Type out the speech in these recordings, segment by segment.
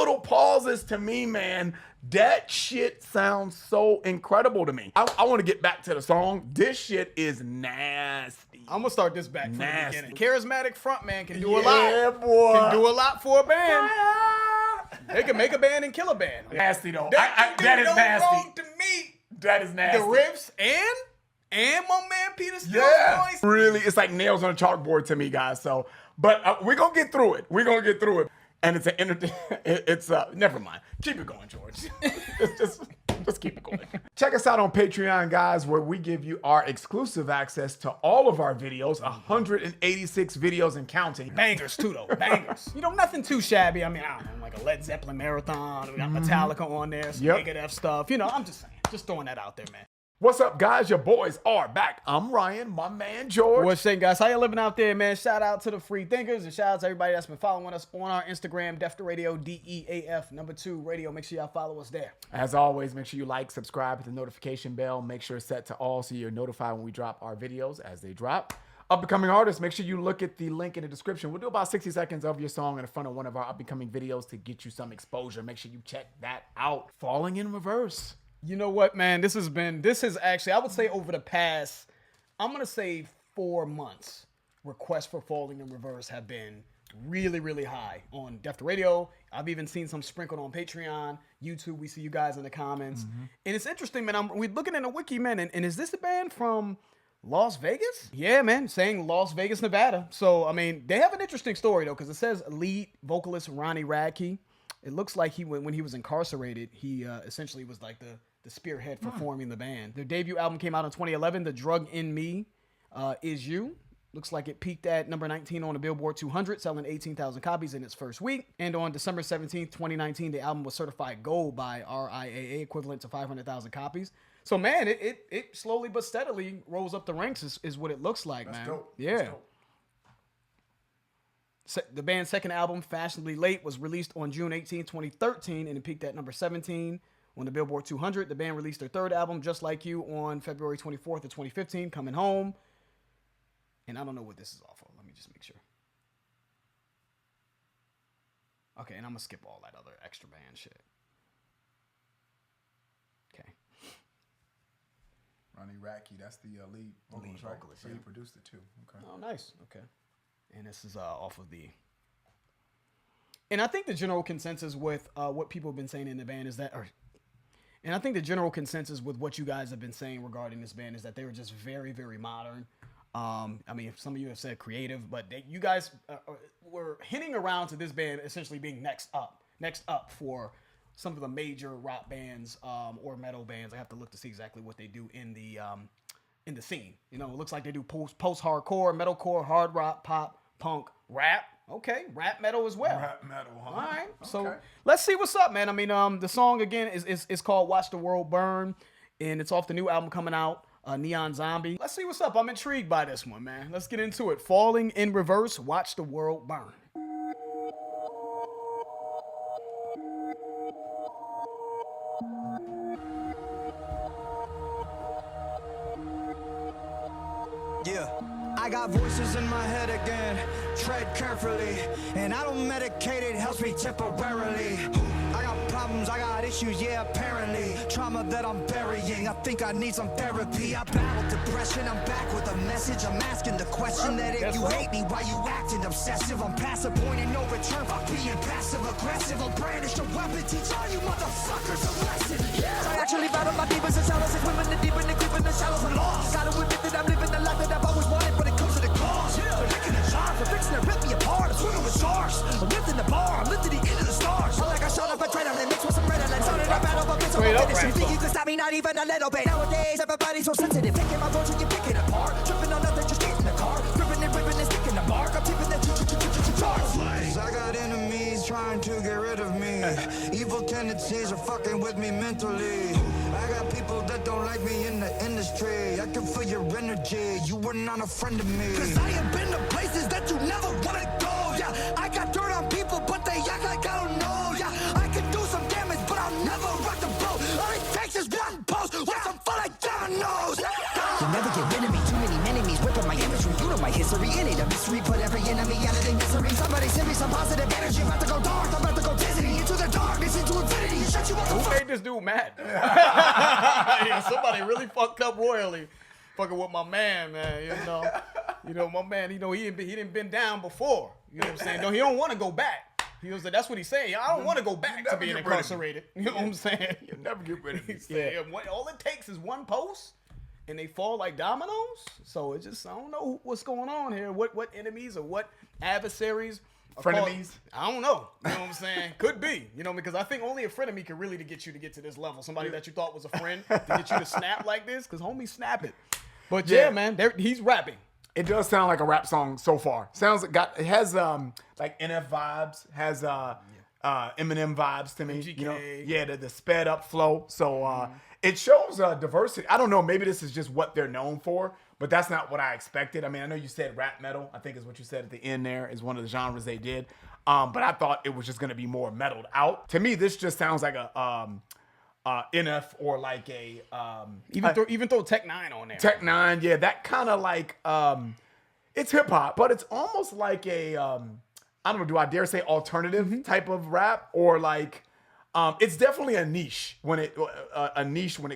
little pauses to me, man, that shit sounds so incredible to me. I want to get back to the song. This shit is nasty. I'm gonna start this back from the beginning. Charismatic frontman can do a lot. Yeah, boy. Can do a lot for a band. They can make a band and kill a band. Nasty though. That is nasty. Wrong to me. That is nasty. The riffs and my man Peter Steele's voice. Really, it's like nails on a chalkboard to me, guys. So, but we're gonna get through it. We're gonna get through it. And it's never mind. Keep it going, George. just keep it going. Check us out on Patreon, guys, where we give you our exclusive access to all of our videos, 186 videos and counting. Bangers too, though. Bangers. You know, nothing too shabby. I mean, I don't know, like a Led Zeppelin marathon. We got Metallica on there, some Megadeth stuff. You know, I'm just saying. Just throwing that out there, man. What's up, guys? Your boys are back. I'm Ryan, my man George. What's up, guys? How you living out there, man? Shout out to the free thinkers and shout out to everybody that's been following us on our Instagram, Def the Radio, DEAF2 Radio. Make sure y'all follow us there. As always, make sure you like, subscribe, hit the notification bell. Make sure it's set to all so you're notified when we drop our videos as they drop. Up-and-coming artists, make sure you look at the link in the description. We'll do about 60 seconds of your song in front of one of our up-and-coming videos to get you some exposure. Make sure you check that out. Falling in Reverse. You know what, man? This has actually, I would say over the past, I'm going to say 4 months, requests for Falling in Reverse have been really, really high on Def the Radio. I've even seen some sprinkled on Patreon, YouTube. We see you guys in the comments. And it's interesting, man. We're looking in the wiki, man. And is this a band from Las Vegas? Yeah, man. Saying Las Vegas, Nevada. So, I mean, they have an interesting story, though, because it says lead vocalist Ronnie Radke. It looks like when he was incarcerated, he essentially was like the spearhead for forming the band. Their debut album came out in 2011. The Drug in Me Is You. Looks like it peaked at number 19 on the Billboard 200, selling 18,000 copies in its first week. And on December 17th, 2019, the album was certified gold by RIAA, equivalent to 500,000 copies. So, man, it slowly but steadily rose up the ranks is what it looks like, man. That's dope. Yeah. That's dope. The band's second album, Fashionably Late, was released on June 18, 2013, and it peaked at number 17 on the Billboard 200. The band released their third album, Just Like You, on February 24th of 2015, Coming Home. And I don't know what this is off of. Let me just make sure. Okay, and I'm going to skip all that other extra band shit. Okay. Ronnie Radke, that's the lead vocalist, right? So he produced it too. Okay. Oh, nice. Okay. And this is off of the... And I think the general consensus with what people have been saying in the band is that... And I think the general consensus with what you guys have been saying regarding this band is that they were just very, very modern. I mean, some of you have said creative, but you guys were hinting around to this band essentially being next up for some of the major rock bands or metal bands. I have to look to see exactly what they do in the scene. You know, it looks like they do post-hardcore, metalcore, hard rock, pop, punk, rap. Okay, rap metal as well. Rap metal, huh? All right, okay. So let's see what's up, man. I mean, the song again is called "Watch the World Burn," and it's off the new album coming out, Neon Zombie. Let's see what's up. I'm intrigued by this one, man. Let's get into it. Falling in Reverse, Watch the World Burn. Yeah, I got voices in my head again, tread carefully, and I don't medicate, it helps me temporarily. I got problems, I got issues, yeah, apparently. Trauma that I'm burying, I think I need some therapy. I battled depression, I'm back with a message. I'm asking the question that if you hate me, why you acting obsessive? I'm past the point of no return by being passive-aggressive. I'll brandish a weapon, teach all you motherfuckers a lesson. Yeah. I actually battle my demons and shadows, and swimming the deep and the creep in the shallows. I'm lost. Gotta admit that I'm living the life that I've always wanted, but it comes to the cost. Yeah. They're licking the charms, they're fixing to rip me apart. I'm swimming with sharks, I'm lifting the bar, I'm lifting the end of the stars. I like I shot up a treadle and mixed with some red and started a battle, but it's over. You think you can stop me, not even a little bit. Nowadays, everybody's so sensitive, picking my words and you're picking apart. Tripping on nothing, just getting the car. Gripping and ripping and sticking the mark. I'm tipping that charge. I got enemies trying to get rid of me. Evil tendencies are fucking with me mentally. I got people that don't like me in the industry. I can feel your energy, you were not a friend of me. Cause I have been to places that you never wanna go. Yeah, I got dirt on people, but they act like I don't know. Yeah, I can do some damage, but I'll never rock the boat. All it takes is one post, with some fun like dominoes. You'll never get rid of me, too many enemies whipping my imagery. You know my history, it ain't a mystery. Put every enemy out of their misery. Somebody send me some positive energy. I'm about to go dark, I'm about to go dizzy into the dark. this dude mad. Yeah, somebody really fucked up royally, fucking with my man. My man. He didn't been down before. You know what I'm saying? No, he don't want to go back. He was like, that's what he's saying. I don't want to go back to being incarcerated. You know what I'm saying? You'll never get rid of me. Yeah, all it takes is one post, and they fall like dominoes. So it just, I don't know what's going on here. What enemies or what adversaries? Frenemies? I don't know. You know what I'm saying? Could be. Because I think only a frenemy can really get you to this level. Somebody that you thought was a friend to get you to snap like this, because homie snap it. But yeah man, he's rapping. It does sound like a rap song so far. It has like NF vibes, has Eminem vibes to me. MGK. The sped up flow. So it shows diversity. I don't know, maybe this is just what they're known for, but that's not what I expected. I mean, I know you said rap metal, I think is what you said at the end there, is one of the genres they did. But I thought it was just gonna be more metaled out. To me, this just sounds like a NF or like a even throw Tech 9 on there. Tech 9, yeah, that kind of like it's hip hop, but it's almost like a I don't know, do I dare say alternative type of rap, or like it's definitely a niche when it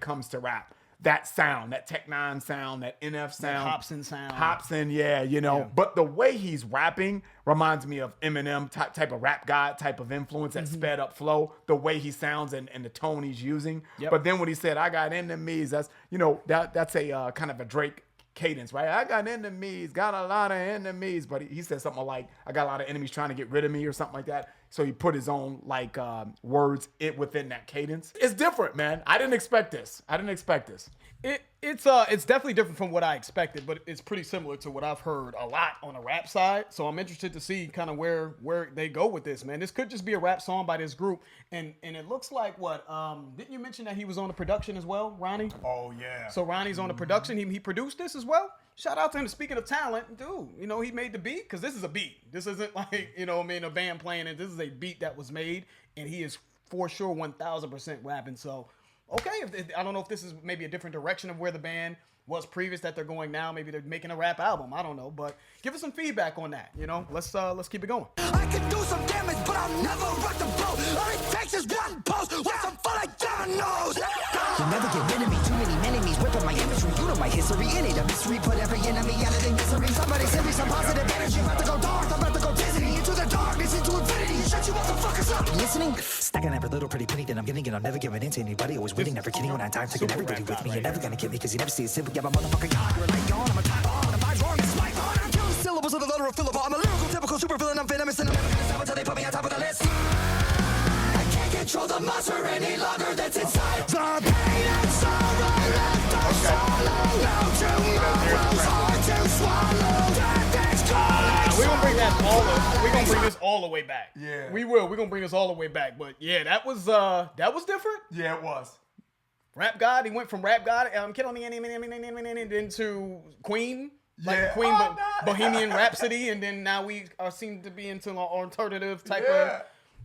comes to rap. That sound, that Tech 9 sound, that NF sound, Hobson sound. Hobson, yeah. But the way he's rapping reminds me of Eminem type of rap god type of influence, that sped up flow, the way he sounds and the tone he's using. Yep. But then when he said, I got enemies, that's a kind of a Drake cadence, right? I got enemies, got a lot of enemies. But he said something like, I got a lot of enemies trying to get rid of me or something like that. So he put his own like words within that cadence. It's different, man. I didn't expect this. It's definitely different from what I expected, but it's pretty similar to what I've heard a lot on the rap side. So I'm interested to see kind of where they go with this, man. This could just be a rap song by this group, and it looks like what? Didn't you mention that he was on the production as well, Ronnie? Oh yeah. So Ronnie's on the production. He produced this as well. Shout out to him. Speaking of talent, dude, he made the beat, because this is a beat. This isn't like, a band playing it. This is a beat that was made, and he is for sure 1000% rapping. So, okay, I don't know if this is maybe a different direction of where the band was previous that they're going now. Maybe they're making a rap album. I don't know, but give us some feedback on that. Let's keep it going. I can do some damage, but I'll never rock the boat. All it takes is one post with some fun like dominoes. You'll never get rid of me. Too many enemies whipping my imagery. You know my history. It ain't a mystery. Put every enemy out of the misery. Somebody send me some positive energy. I'm about to go dark. I'm about to go dizzy. Into the darkness, into infinity. Shut you motherfuckers up. You listening? Stacking every little pretty penny that I'm getting, and I'm never giving in to anybody. Always winning, never kidding. When I time taking everybody with me. You're never gonna get me, because you never see a simple. Yeah, my motherfucking God. You're a light gone. I'm a time bomb. I'm wrong. It's my God. I'm killing syllables of the letter of Philip. I'm a lyrical, typical supervillain. I'm venomous, and I'm never gonna stop until they put me on top of the list. I can't control the monster any longer that's inside. The pain and sorrow left us solo. No tomorrow's hard to swallow. Death is calling. We're gonna bring this all the way back. Yeah. We will. We're gonna bring this all the way back. But yeah, that was different. Yeah, it was. Rap God. He went from Rap God, Kid on the into Queen. Like Yeah. Queen, Oh, but no. Bohemian Rhapsody, and then now we seem to be into an alternative type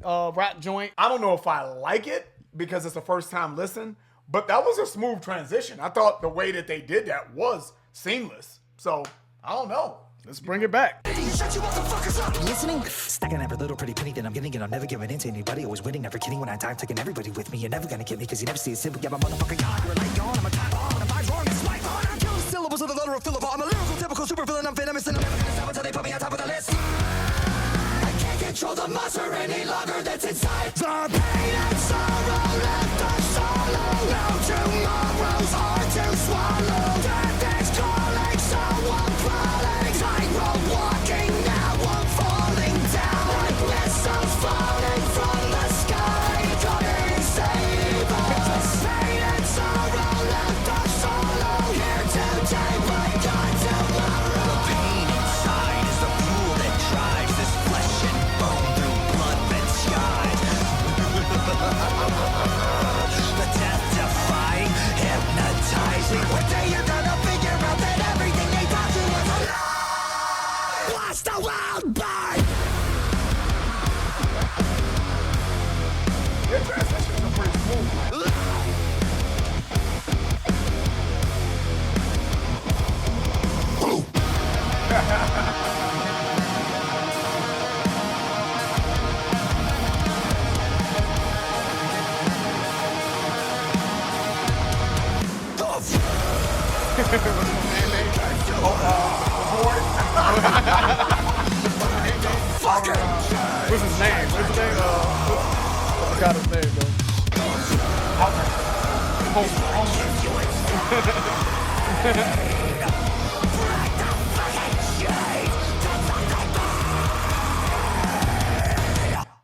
of rap joint. I don't know if I like it because it's a first time listen, but that was a smooth transition. I thought the way that they did that was seamless. So I don't know. Let's bring it back. Shut you motherfuckers up. Listening? Stacking every little pretty penny that I'm getting, and I'm never giving in to anybody. Always winning, never kidding. When I time taking everybody with me, you're never gonna get me, because you never see a simple. Yeah, my motherfucking God. You're a light gone. I'm a time bomb. I'm wrong. It's my God. I'm killing syllables of the letter of Philip. I'm a lyrical, typical supervillain. I'm venomous, and I'm never gonna stop until they put me on top of the list. I can't control the monster any longer that's inside. The pain and sorrow left us solo. No tomorrow's hard to swallow. Death is calling, so I'm crawling. Tightrope walking, now I'm falling down like missiles falling from the sky. Come and save us. Pain and sorrow left us solo. Here today, but gone tomorrow. The pain inside is the fuel that drives this flesh and bone through blood-red skies. The death-defying, hypnotizing. One day you're gonna figure out that everything they taught you was a lie. Blast the wild bird. Your transitions are pretty smooth. What's his name? What's his name? I forgot his name though.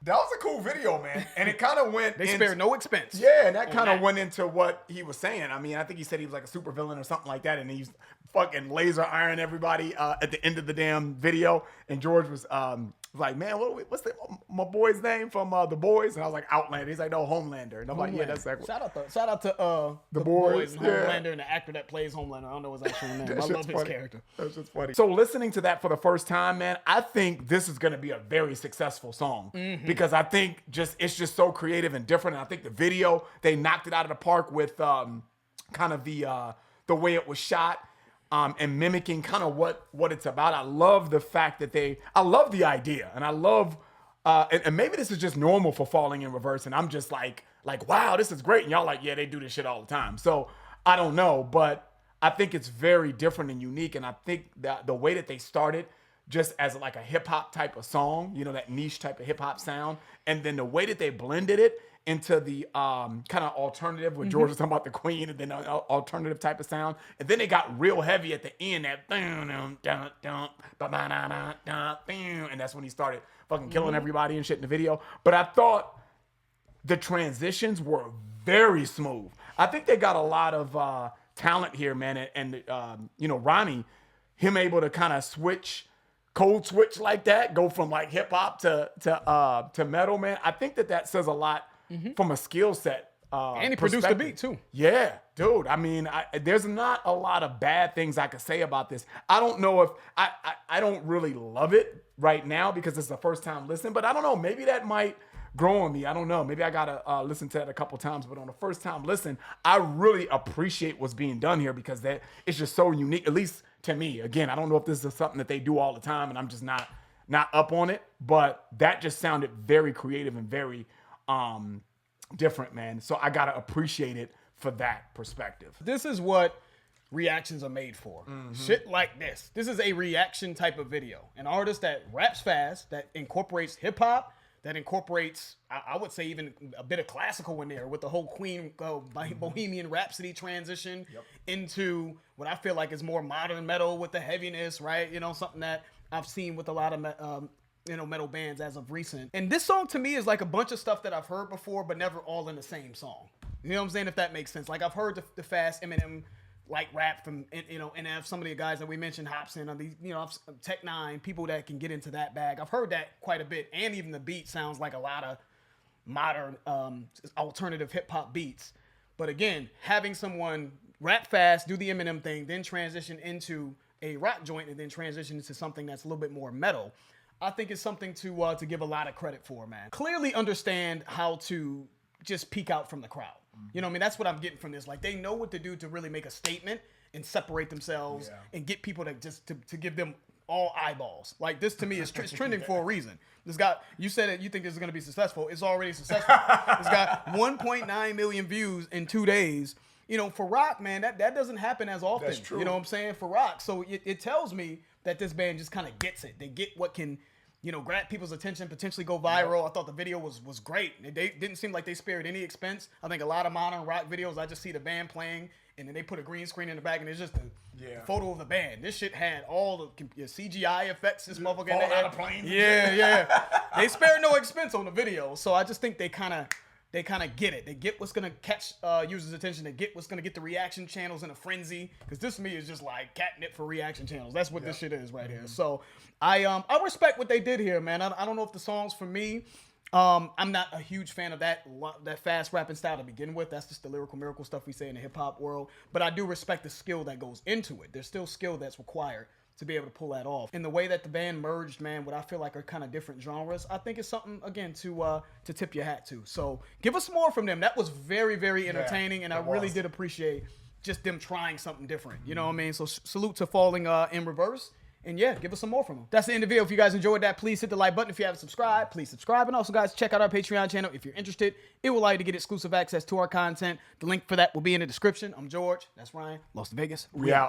That was a cool video, man. And it kind of went. They spared no expense. Yeah, and that kind of went into what he was saying. I mean, I think he said he was like a super villain or something like that, and he's fucking laser iron everybody at the end of the damn video. And George was like, man, what's my boy's name from The Boys? And I was like, Outlander. He's like, no, Homelander. And I'm like, yeah, that's that. Shout out to The Boys, and yeah. Homelander and the actor that plays Homelander. I don't know his actual name. I love his character. That's just funny. So listening to that for the first time, man, I think this is going to be a very successful song because I think it's just so creative and different. And I think the video, they knocked it out of the park with kind of the way it was shot. And mimicking kind of what it's about. I love the fact that I love the idea, and I love, and maybe this is just normal for Falling in Reverse, and I'm just like, wow, this is great, and y'all like, yeah, they do this shit all the time. So I don't know, but I think it's very different and unique, and I think that the way that they started, just as like a hip hop type of song, you know, that niche type of hip hop sound, and then the way that they blended it into the kind of alternative when George was talking about the Queen, and then an alternative type of sound, and then it got real heavy at the end, that and that's when he started fucking killing everybody and shit in the video. But I thought the transitions were very smooth. I think they got a lot of talent here, man, and you know, Ronnie, him able to kind of code switch like that, go from like hip hop to metal, man. I think that says a lot from a skill set. And he produced the beat too. Yeah, dude. I mean, there's not a lot of bad things I could say about this. I don't know if I don't really love it right now because it's the first time listening, but I don't know. Maybe that might grow on me. I don't know. Maybe I gotta listen to it a couple times, but on the first time listen, I really appreciate what's being done here because it's just so unique, at least to me. Again, I don't know if this is something that they do all the time and I'm just not up on it, but that just sounded very creative and very different, man. So I gotta appreciate it for that perspective. This is what reactions are made for. Shit like this. This is a reaction type of video. An artist that raps fast, that incorporates hip hop, that incorporates, I would say, even a bit of classical in there with the whole Queen Bohemian Rhapsody transition into what I feel like is more modern metal with the heaviness, right? You know, something that I've seen with a lot of metal bands as of recent. And this song to me is like a bunch of stuff that I've heard before, but never all in the same song. You know what I'm saying? If that makes sense. Like I've heard the fast Eminem like rap from, you know, and some of the guys that we mentioned, Hobson, or these, you know, Tech Nine, people that can get into that bag. I've heard that quite a bit, and even the beat sounds like a lot of modern alternative hip hop beats. But again, having someone rap fast, do the Eminem thing, then transition into a rock joint, and then transition into something that's a little bit more metal, I think it's something to give a lot of credit for, man. Clearly understand how to just peek out from the crowd. You know what I mean? That's what I'm getting from this. Like, they know what to do to really make a statement and separate themselves and get people to give them all eyeballs. Like, this to me is trending for a reason. This guy, you said it, you think this is going to be successful. It's already successful. It's got 1.9 million views in 2 days. You know, for rock, man, that doesn't happen as often. That's true. You know what I'm saying? For rock. So it tells me that this band just kind of gets it. They get what can, you know, grab people's attention, potentially go viral. I thought the video was great. They didn't seem like they spared any expense. I think a lot of modern rock videos, I just see the band playing, and then they put a green screen in the back, and it's just a photo of the band. This shit had all the CGI effects. This motherfucker Falling out of planes. Yeah. They spared no expense on the video. So I just think they kind of get it. They get what's going to catch users' attention. They get what's going to get the reaction channels in a frenzy. Because this to me is just like catnip for reaction channels. That's what this shit is right here. So I respect what they did here, man. I don't know if the song's for me. I'm not a huge fan of that fast rapping style to begin with. That's just the lyrical miracle stuff we say in the hip hop world. But I do respect the skill that goes into it. There's still skill that's required to be able to pull that off. And the way that the band merged, man, what I feel like are kind of different genres, I think it's something, again, to tip your hat to. So give us more from them. That was very, very entertaining, and I really did appreciate just them trying something different. You know what I mean? So salute to Falling in Reverse. And yeah, give us some more from them. That's the end of the video. If you guys enjoyed that, please hit the like button. If you haven't subscribed, please subscribe. And also, guys, check out our Patreon channel. If you're interested, it will allow you to get exclusive access to our content. The link for that will be in the description. I'm George. That's Ryan. Las Vegas. We out.